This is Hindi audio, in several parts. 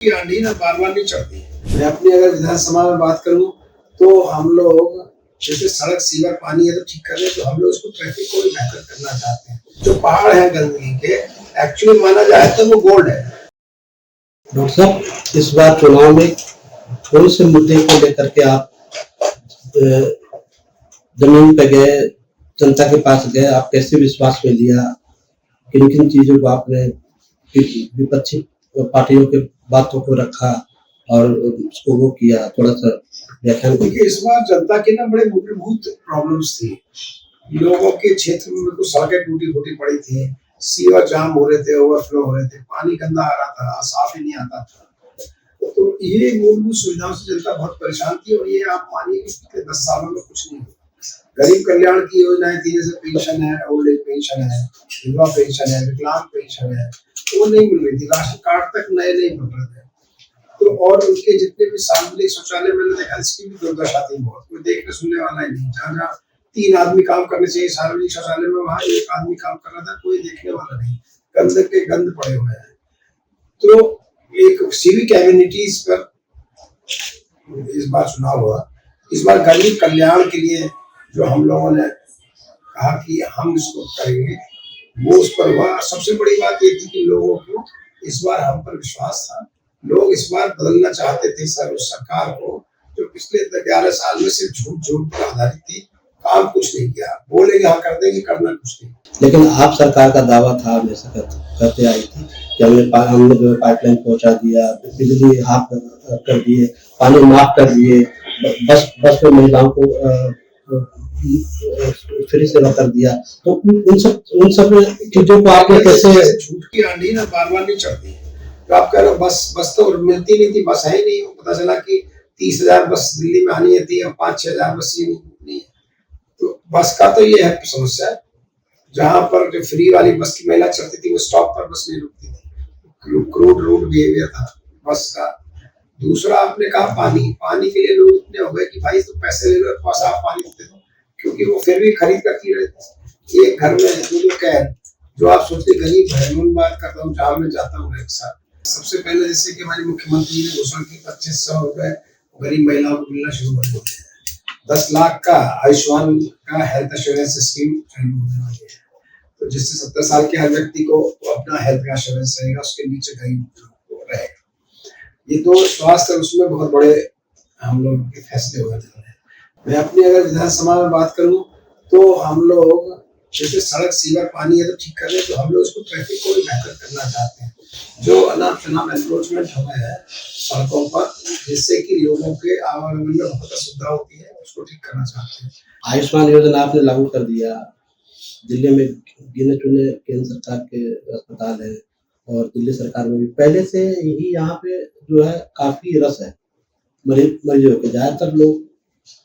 की आंधी ना बार बार नहीं चढ़ती। मैं अपनी अगर विधानसभा में बात करूं तो हम लोग जैसे सड़क सीवर पानी है तो ठीक कर रहे हैं, तो हम लोग इसको ट्रैफिक को भी बेहतर करना चाहते हैं। जो पहाड़ है गंदगी के एक्चुअली माना जाए तो वो गोल्ड है। डॉक्टर साहब, इस बार चुनाव में कौन से मुद्दे को लेकर के आप जमीन पे गए, जनता के पास गए, आप कैसे विश्वास में लिया, किन किन चीजों को आपने विपक्षी पार्टियों के बातों को रखा और उसको वो किया, थोड़ा सा व्याख्यान देखिए, इस बार जनता की ना बड़े मूलभूत प्रॉब्लम्स थी। लोगों के क्षेत्र में कुछ सड़कें टूटी फूटी पड़ी थी, सीवर जाम हो रहे थे, ओवरफ्लो हो रहे थे, पानी गंदा आ रहा था, साफ ही नहीं आता था। तो ये मूलभूत सुविधाओं से जनता बहुत परेशान थी और ये आप मानिए कि पिछले 10 सालों में कुछ नहीं हुआ। गरीब कल्याण की योजनाएं थी, जैसे पेंशन है, ओल्ड एज पेंशन है, विधवा पेंशन है, विकलांग पेंशन है, वो नहीं मिल रही थी। राशन कार्ड तक नए नहीं बन रहे थे। तो और उनके जितने भी सार्वजनिक शौचालय मैंने देखा, इसकी भी दुर्दशा थी बहुत। कोई देखने सुनने वाला ही नहीं। जहाँ जहाँ 3 आदमी काम करने चाहिए सार्वजनिक शौचालय में, वहाँ 1 आदमी काम कर रहा था, कोई देखने वाला नहीं। गंद के गंद पड़े हुए हैं। तो एक सिविक एम्यूनिटीज पर इस बार चुनाव हुआ। इस बार गरीब कल्याण के लिए जो हम लोगों ने कहा कि हम इसको करेंगे, वो उस पर हुआ। सबसे बड़ी बात ये थी कि लोगों को इस बार हम पर विश्वास था। लोग इस बार बदलना चाहते थे सरकार को, जो पिछले 11 साल में सिर्फ झूठ झूठ पर आधारित थी, काम कुछ नहीं किया। बोलेंगे हाँ कर देंगे, करना कुछ नहीं। लेकिन आप सरकार का दावा था हमेशा करते आई थी कि हमने जो पाइपलाइन पहुंचा दिया, बिजली हाफ कर दिए, पानी माफ कर दिए, बस में महिलाओं को फ्री सेवा कर दिया। तो उन सब चीजों को आपने कैसे? झूठ की आंधी ना बार बार नहीं चढ़ती। तो आप कह रहे हो बस तो मिलती नहीं थी, बस है ही नहीं। पता चला कि 30,000 बस दिल्ली में आनी थी और 5-6,000 बस ये नहीं है। तो बस का तो ये है समस्या, जहां पर जो फ्री वाली बस की महिला चलती थी, वो स्टॉप पर बस नहीं रुकती थी। क्रूड रूड बिहेवियर था बस का। दूसरा आपने कहा पानी के लिए लोग इतने हो गए कि भाई तो पैसे ले लो, पास आप पानी दे दो, क्योंकि वो फिर भी खरीद करती रहती। एक घर में जो कैद, जो आप सोचते गरीब है, मैं बात करता हूँ जहाँ मैं जाता हूँ एक साथ। सबसे पहले जैसे कि हमारे मुख्यमंत्री ने घोषणा की 2500 रुपए गरीब महिलाओं को मिलना शुरू होने वाले हैं। 10 लाख का आयुष्मान का हेल्थ इंश्योरेंस स्कीम शुरू होने वाली है। तो जिससे 70 साल के हर व्यक्ति को अपना हेल्थ का इंश्योरेंस रहेगा, उसके नीचे गरीब रहेगा। ये तो स्वास्थ्य उसमें बहुत बड़े हम लोग के फैसले हुए थे। मैं अपनी अगर विधानसभा में बात करूं तो हम लोग जैसे सड़क सीवर पानी है तो ठीक कर रहे हैं, तो हम लोग इसको ट्रैफिक को भी बेहतर करना चाहते हैं। जो अनाप शनाप एनक्रोचमेंट हुए हैं सड़कों पर, जिससे कि लोगों के आवागमन में बहुत असुविधा होती है, उसको ठीक करना चाहते हैं। आयुष्मान योजना आपने लागू कर दिया। दिल्ली में गिने चुने केंद्र सरकार के अस्पताल है और दिल्ली सरकार में भी पहले से ही यहाँ पे जो है काफी रस है मरीजों के। ज्यादातर लोग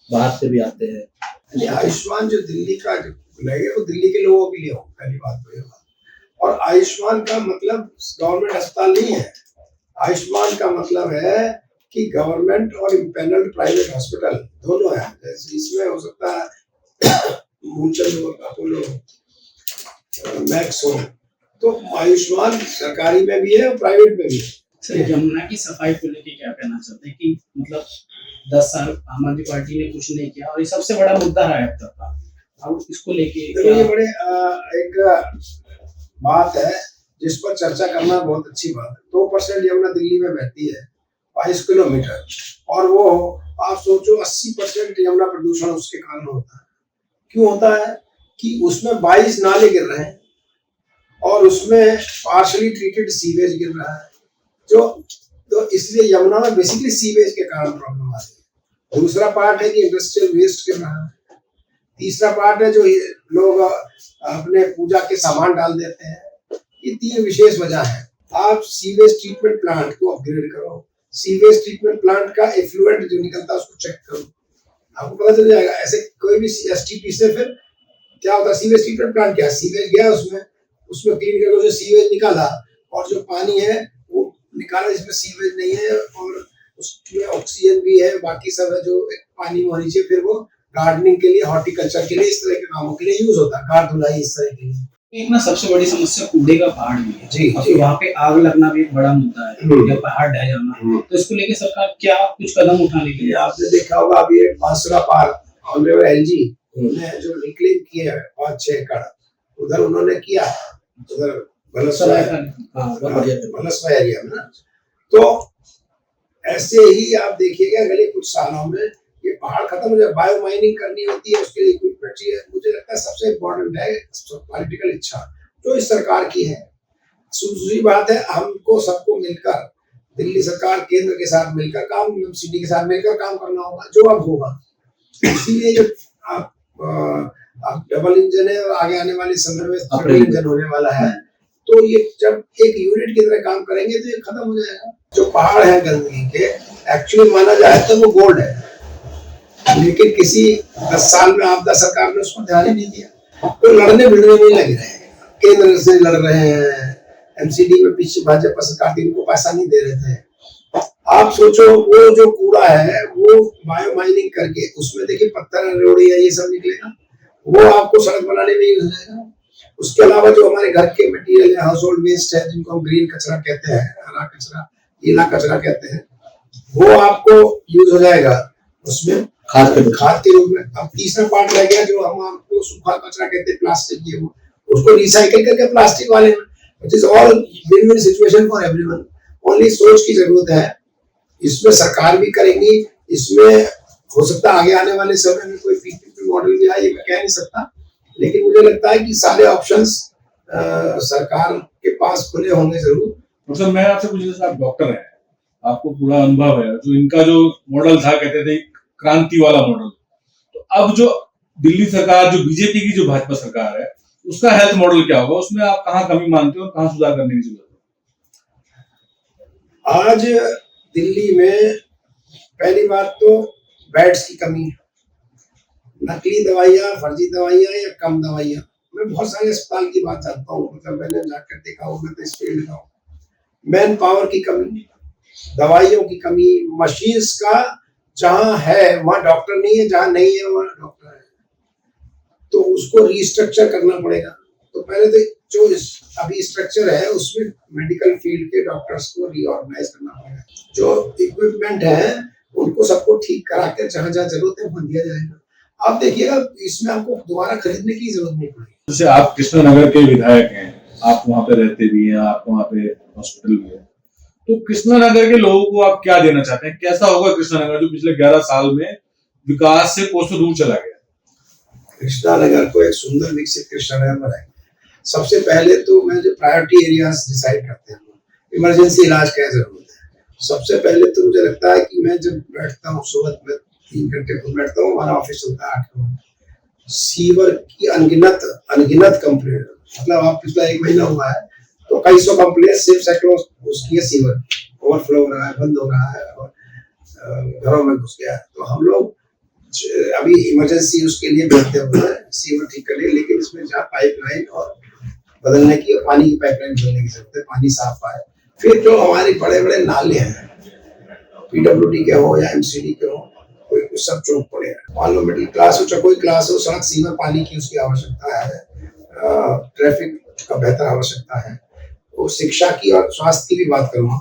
बाहर से भी आते हैं। आयुष्मान जो दिल्ली का लगे, वो दिल्ली के लोगों के लिए हो, पहली बात तो ये बात। और आयुष्मान का मतलब गवर्नमेंट अस्पताल नहीं है। आयुष्मान का मतलब है कि गवर्नमेंट और इम्पैनल्ड प्राइवेट हॉस्पिटल दोनों है। इसमें हो सकता है मूलचंद हो, अपोलो, मैक्स हो। तो आयुष्मान सरकारी में भी है और प्राइवेट में भी है। सर, यमुना की सफाई को लेके क्या कहना चाहते हैं कि मतलब 10 साल आम आदमी पार्टी ने कुछ नहीं किया और ये सबसे बड़ा मुद्दा है अब तक का, अब इसको लेके ये बड़े एक बात है जिस पर चर्चा करना बहुत अच्छी बात है। 2% यमुना दिल्ली में बहती है 22 किलोमीटर, और वो आप सोचो 80% यमुना प्रदूषण उसके कारण होता है। क्यों होता है कि उसमें 22 नाले गिर रहे हैं और उसमें पार्शली ट्रीटेड सीवेज गिर रहा है, जो तो इसलिए यमुना में बेसिकली सीवेज के कारण प्रॉब्लम आ रही है। दूसरा पार्ट है कि इंडस्ट्रियल वेस्ट गिर रहा है। तीसरा पार्ट है जो लोग अपने पूजा के सामान डाल देते हैं। ये 3 विशेष वजह है। आप सीवेज ट्रीटमेंट प्लांट को अपग्रेड करो, सीवेज ट्रीटमेंट प्लांट का एफ्लुएंट जो निकलता है उसको चेक करो, आपको पता चल जाएगा। ऐसे कोई भी एसटीपी से फिर क्या होता है, सीवेज ट्रीटमेंट प्लांट क्या है, सीवेज गया उसमें क्लीन करके जो सीवेज निकाला और जो पानी है वो निकाला जिसमें सीवेज नहीं है और उसमें ऑक्सीजन भी है, बाकी सब है जो पानी में होनी चाहिए। फिर वो गार्डनिंग के लिए, हॉर्टिकल्चर के लिए, इस तरह के कामों के लिए यूज होता है, कार धुलाई इस तरह के लिए। एक ना सबसे बड़ी समस्या कूड़े का पहाड़ भी है जी, और जी। वहाँ पे आग लगना भी एक बड़ा मुद्दा है या पहाड़ ढह जाना। तो इसको लेके सरकार क्या कुछ कदम उठाने के ये लिए आपने देखा होगा अभी ये बांसुरा पार्क ऑनरेबल एलजी ने जो रिक्लेम किए हैं 5-6 एकड़ उधर उन्होंने किया उधर बलसवा हाँ बहुत बढ़िया कर बलसवा एरिया में ना। तो ऐसे ही आप देखिएगा अगले कुछ सालों में ये पहाड़ खत्म हो जाए, बायो माइनिंग करनी होती है उसके लिए इक्विपमेंट चाहिए। मुझे लगता है सबसे इम्पोर्टेंट है पॉलिटिकल इच्छा जो इस सरकार की है। दूसरी बात है हमको सबको मिलकर दिल्ली सरकार केंद्र के साथ मिलकर काम सिटी के साथ मिलकर काम करना होगा जो अब होगा। इसीलिए जो आप डबल इंजन है और आगे आने वाले समय में ट्रिपल इंजन होने वाला है। तो ये जब एक यूनिट की तरह काम करेंगे तो ये खत्म हो जाएगा। जो पहाड़ है गंदगी के एक्चुअली माना जाए तो वो गोल्ड है, लेकिन किसी 10 साल में आपदा सरकार ने उसको ध्यान ही नहीं दिया। तो लड़ने भिड़ने में लगे रहे हैं, केंद्र से लड़ रहे हैं, एमसीडी में पीछे भाजपा सरकार थी उनको पैसा नहीं दे रहे थे। आप सोचो वो जो कूड़ा है वो बायो माइनिंग करके उसमें देखिए पत्थर रोड़िया ये सब निकलेगा, वो आपको सड़क बनाने में यूज हो जाएगा। उसके अलावा जो हमारे घर के मटेरियल है हाउस होल्ड वेस्ट है जिनको हम ग्रीन कचरा कहते हैं, हरा कचरा, गीला कचरा कहते हैं, वो आपको यूज हो जाएगा उसमें खाद के रूप में। अब तीसरा पार्ट रह गया जो हम आपको सूखा कचरा कहते हैं प्लास्टिक की, वो उसको रिसाइकिल करके प्लास्टिक वाले में it is all win win situation for everyone. Only सोच की जरूरत है। इसमें सरकार भी करेंगी, इसमें हो सकता है आगे आने वाले समय में कोई पीपीपी मॉडल भी आए, ये मैं कह नहीं सकता, लेकिन मुझे लगता है कि सारे ऑप्शंस सरकार के पास खुले होंगे जरूर। प्रोफेसर मैं आपसे पूछ रहा था, आप डॉक्टर हैं, आपको पूरा अनुभव है, जो इनका जो मॉडल था कहते थे क्रांति वाला मॉडल, तो अब जो दिल्ली सरकार जो बीजेपी की जो भाजपा सरकार है उसका हेल्थ मॉडल क्या होगा, उसमें आप कहाँ कमी मानते हो और कहाँ सुधार करने की जरूरत है? आज दिल्ली में पहली बात तो बेड्स की कमी है, नकली दवाइयाँ, फर्जी दवाइयाँ या कम दवाइयाँ। मैं बहुत सारे अस्पताल की बात जानता हूँ, मतलब मैंने जाकर देखा हूँ, मैं तो इस फील्ड का हूँ। मैन पावर की कमी, दवाइयों की कमी, मशीन्स का जहाँ है वहाँ डॉक्टर नहीं है, जहाँ नहीं है वहाँ डॉक्टर है, तो उसको रिस्ट्रक्चर करना पड़ेगा। तो पहले तो जो अभी स्ट्रक्चर है उसमें मेडिकल फील्ड के डॉक्टर्स को रीऑर्गेनाइज करना पड़ेगा। जो इक्विपमेंट है उनको सबको ठीक करा के जहाँ जहाँ जरूरत है वहाँ दिया जाएगा। आप देखिएगा इसमें आपको दोबारा खरीदने की जरूरत नहीं पड़ेगी। जैसे आप कृष्णानगर के विधायक हैं, आप वहाँ पे रहते भी हैं, आप वहाँ पे हॉस्पिटल भी है, तो कृष्णानगर के लोगों को आप क्या देना चाहते हैं? कैसा होगा कृष्णानगर जो पिछले 11 साल में विकास से कोसों दूर चला गया? कृष्णानगर को एक सुंदर विकसित कृष्णानगर बनाएंगे। सबसे पहले तो मैं जो प्रायोरिटी एरियाज डिसाइड करते हैं, इमरजेंसी इलाज क्या जरूरत है। सबसे पहले तो मुझे लगता है कि मैं जब बैठता हूँ सुबह में 3 घंटे खुद बैठता हूँ, हमारा ऑफिस चलता है 8 घंटे। सीवर की अनगिनत कंप्लेंट, मतलब आप पिछला 1 महीना हुआ है तो कई सौ कंप्लेंट सिर्फ सैकड़ों उसकी है, सीवर ओवरफ्लो हो रहा है, बंद हो रहा है और घरों में घुस गया। तो हम लोग अभी इमरजेंसी उसके लिए बैठते हुए हैं सीवर ठीक करने, लेकिन इसमें जहाँ पाइपलाइन और बदलने की और पानी की पाइपलाइन बदलने की जरूरत है, पानी साफ आए। फिर जो हमारे बड़े बड़े नाले हैं, पीडब्ल्यूडी के हो या एमसीडी के हो, कोई सब चौक पड़े हैं। मान लो मिडिल क्लास हो चाहे कोई क्लास हो, सड़क सीवर पानी की उसकी आवश्यकता है, ट्रैफिक का बेहतर आवश्यकता है। वो शिक्षा की और स्वास्थ्य की भी बात करूँगा।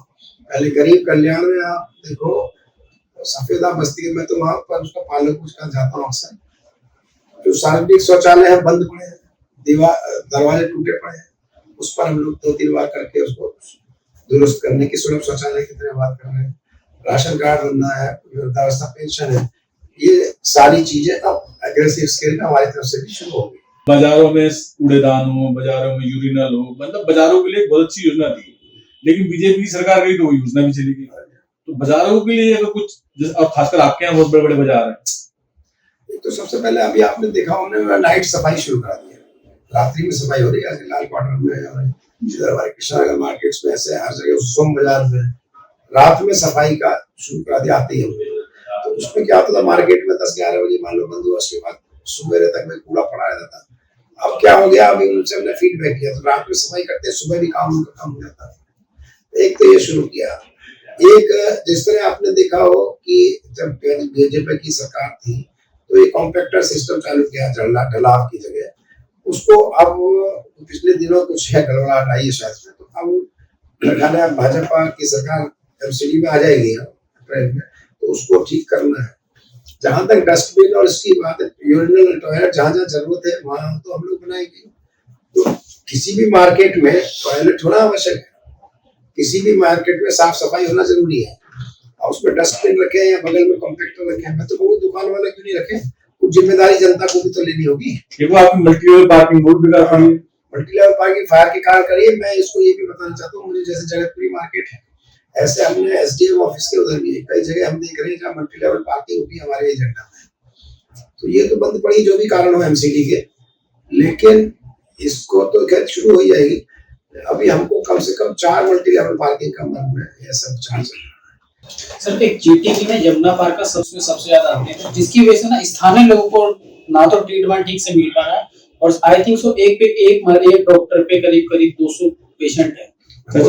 पहले गरीब कल्याण में आप देखो सफेदा बस्ती में, तो वहां पर उसका पालन पूछना जाता हूँ अक्सर, जो सार्वजनिक शौचालय है बंद पड़े हैं, दरवाजे टूटे पड़े हैं, उस पर हम लोग 2-3 बार करके उसको दुरुस्त करने की सुलभ शौचालय की तरह बात कर रहे हैं। राशन कार्ड बनना है, वृद्धावस्था पेंशन है, ये सारी चीजें अब एग्रेसिव स्केल में हमारी तरफ से भी शुरू होगी। बाजारों में कूड़ेदान हो, बाजारों में यूरिनल हो, मतलब बाजारों के लिए बहुत अच्छी योजना थी, लेकिन बीजेपी की सरकार गई तो वो योजना भी चली गई। तो बाजारों के लिए अगर कुछ, और खासकर आपके यहाँ बहुत बड़े बड़े बाजार हैं, तो सबसे पहले अभी आपने देखा हमने नाइट सफाई शुरू करा दी है, रात्रि में सफाई हो रही है लाल क्वार्टर में, इधर हमारे कृष्णानगर मार्केट्स में, ऐसे हर जगह सोम बाजार में रात में सफाई का शुरू करा दिया आते ही हमने। तो उसमें क्या होता था, मार्केट में 10-11 बजे मान लो बंद हुआ, उसके बाद सुबह तक में कूड़ा पड़ा रहता था। अब क्या हो गया, अभी उनसे हमने फीडबैक किया तो रात में सफाई करते हैं, सुबह भी काम कम हो जाता है। एक तो ये शुरू किया। एक जिस तरह आपने देखा हो कि जब बीजेपी की सरकार थी तो ये कॉम्पैक्टर सिस्टम चालू किया ढलाव की जगह, उसको अब पिछले दिनों कुछ है गड़बड़ाहट आई है शायद में, तो अब मेरा ख्याल है भाजपा की सरकार एमसीडी में आ जाएगी अप्रैल में, तो उसको ठीक करना है। जहां तक डस्टबिन और इसकी बात है, यूरिनल टॉयलेट जहां जहां जरूरत है वहां तो हम लोग बनाएंगे। तो किसी भी मार्केट में टॉयलेट होना आवश्यक है, किसी भी मार्केट में साफ सफाई होना जरूरी है, और उसमें डस्टबिन रखे या बगल में कॉम्पैक्टर रखे। मैं तो कहूँ दुकान वाला क्यों नहीं रखे, कुछ जिम्मेदारी जनता को भी तो लेनी होगी। एक वो आपकी मल्टी लेवल पार्किंग रोड भी काफी है। मल्टी लेवल पार्किंग फायर के कारण करिए। मैं इसको ये भी बताना चाहता हूँ, मुझे जैसे जगतपुरी मार्केट है, ऐसे हमने एसडीएम ऑफिस के उधर भी कई जगह हम देख रहे हैं जहाँ मल्टी लेवल पार्किंग भी हमारे एजेंडा में। तो ये तो बंद पड़ी जो भी कारण हो एमसीडी के, लेकिन इसको तो खैर शुरू हो ही जाएगी। अभी हमको कम से कम 4 मल्टी लेवल पार्किंग का मन है, ये सब चार्ज। सर एक जीटीबी में यमुना पार्क का सबसे ज्यादा अपडेट है, जिसकी वजह से ना स्थानीय लोगों को ना तो ट्रीटमेंट ठीक से मिल पा रहा है, और आई थिंक सो एक डॉक्टर पे करीब 200 पेशेंट है। मैं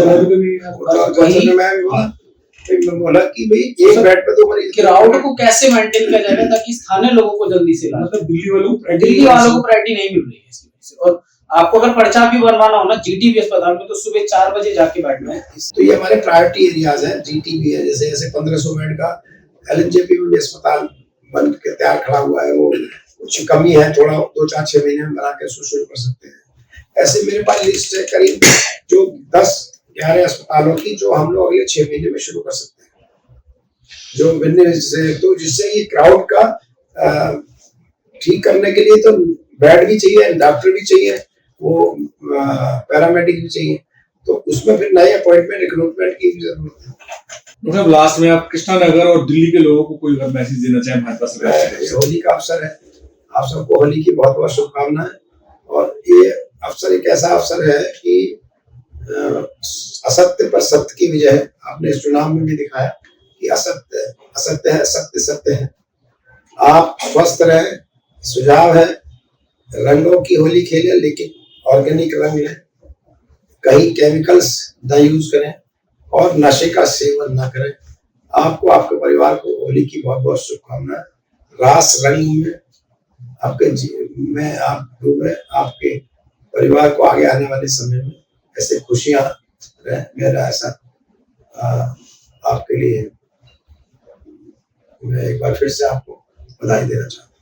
बोला कि भाई एक बेड पे 2 मरीज। क्राउड को कैसे मेंटेन किया जाएगा ताकि स्थानीय लोगों को जल्दी से इलाज, मतलब दिल्ली वालों को प्रायोरिटी नहीं मिल रही है इसकी वजह से। और आपको अगर पर्चा भी बनवाना हो ना जीटीबी अस्पताल में, तो सुबह 4 बजे जाके बैठना है। तो ये हमारे प्रायोरिटी एरियाज हैं, जीटीबी है, जैसे 1500 बेड का एलएनजेपी में भी अस्पताल बन के तैयार खड़ा हुआ है। वो कुछ कमी है, थोड़ा 2-4-6 महीने में बना के शुरू कर सकते हैं। ऐसे मेरे पास लिस्ट है करीब जो 10-11 अस्पतालों की, जो हम लोग अगले 6 महीने में शुरू कर सकते हैं, जो बनने से, तो जिससे ये क्राउड का ठीक करने के लिए तो बेड भी चाहिए, डॉक्टर भी चाहिए, वो पैरामेडिक भी चाहिए, तो उसमें फिर नए अपॉइंटमेंट रिक्रूटमेंट की जरूरत है। मतलब लास्ट में आप कृष्णानगर और दिल्ली के लोगों को कोई मैसेज देना चाहें भाजपा सरकार? होली का अवसर है, आप सबको होली की बहुत बहुत शुभकामनाएं। और ये अवसर एक ऐसा अवसर है कि असत्य पर सत्य की विजय है। आपने इस चुनाव में भी दिखाया कि असत्य असत्य है, सत्य सत्य है। आप स्वस्थ रहें, सुझाव है रंगों की होली खेलें, लेकिन ऑर्गेनिक रंग लें, कहीं केमिकल्स ना यूज करें और नशे का सेवन ना करें। आपको, आपके परिवार को होली की बहुत बहुत शुभकामनाएं। रास रंग में आपके में आप डूबे, आपके परिवार को आगे आने वाले समय में ऐसे खुशियां रहे। मेरा ऐसा आपके लिए मैं एक बार फिर से आपको बधाई देना चाहता हूँ।